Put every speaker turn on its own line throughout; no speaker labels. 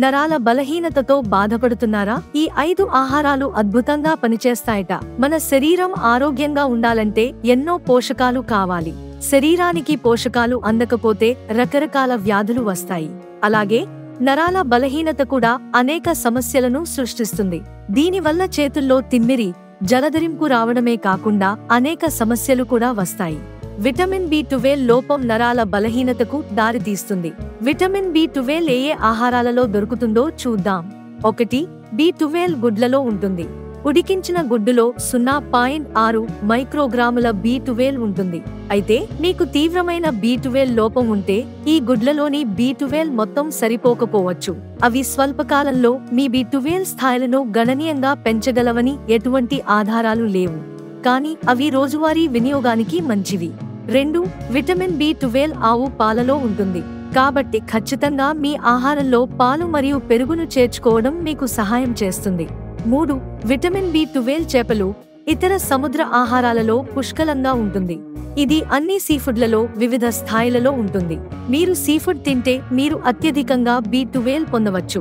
నరాల బలహీనతతో బాధపడుతున్నారా? ఈ 5 ఆహారాలు అద్భుతంగా పనిచేస్తాయట. మన శరీరం ఆరోగ్యంగా ఉండాలంటే ఎన్నో పోషకాలు కావాలి. శరీరానికి పోషకాలు అందకపోతే రకరకాల వ్యాధులు వస్తాయి. అలాగే నరాల బలహీనత కూడా అనేక సమస్యలను సృష్టిస్తుంది. దీనివల్ల చేతుల్లో తిమ్మిరి, జలధరింపు రావడమే కాకుండా అనేక సమస్యలు కూడా వస్తాయి. విటమిన్ B12 లోపం నరాల బలహీనతకు దారితీస్తుంది. విటమిన్ B12 ఏ ఆహారాలలో దొరుకుతుందో చూద్దాం. 1. B12 గుడ్లలో ఉంటుంది. ఉడికించిన గుడ్డులో 0.6 మైక్రోగ్రాముల B12 ఉంటుంది. అయితే మీకు తీవ్రమైన B12 లోపం ఉంటే ఈ గుడ్లలోని B12 మొత్తం సరిపోకపోవచ్చు. అవి స్వల్పకాలంలో మీ B12 స్థాయిలను గణనీయంగా పెంచగలవని ఎటువంటి ఆధారాలు లేవు. కానీ అవి రోజువారీ వినియోగానికి మంచివి. 2. విటమిన్ B12 ఆవు పాలలో ఉంటుంది. కాబట్టి ఖచ్చితంగా మీ ఆహారంలో పాలు మరియు పెరుగును చేర్చుకోవడం మీకు సహాయం చేస్తుంది. 3. విటమిన్ B12 చేపలు, ఇతర సముద్ర ఆహారాలలో పుష్కలంగా ఉంటుంది. ఇది అన్ని సీఫుడ్లలో వివిధ స్థాయిలలో ఉంటుంది. మీరు సీఫుడ్ తింటే మీరు అత్యధికంగా B12 పొందవచ్చు.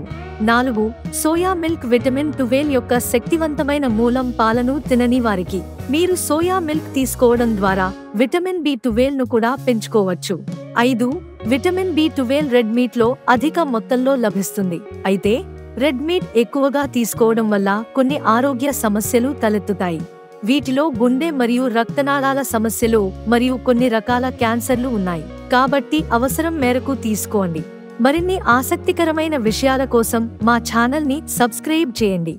4. సోయా మిల్క్ విటమిన్ B12 యొక్క శక్తివంతమైన మూలం. పాలను తినని వారికి మీరు సోయా మిల్క్ తీసుకోవడం ద్వారా విటమిన్ B12 ను కూడా పెంచుకోవచ్చు. 5. విటమిన్ B12 రెడ్ మీట్ లో అధిక మొత్తంలో లభిస్తుంది. అయితే రెడ్ మీట్ ఎక్కువగా తీసుకోవడం వల్ల కొన్ని ఆరోగ్య సమస్యలు తలెత్తుతాయి. వీటిలో గుండె మరియు రక్తనాళాల సమస్యలు మరియు కొన్ని రకాల క్యాన్సర్లు ఉన్నాయి. కాబట్టి అవసరం మేరకు తీసుకోండి. మరిన్ని ఆసక్తికరమైన విషయాల కోసం మా ఛానల్ని సబ్స్క్రైబ్ చేయండి.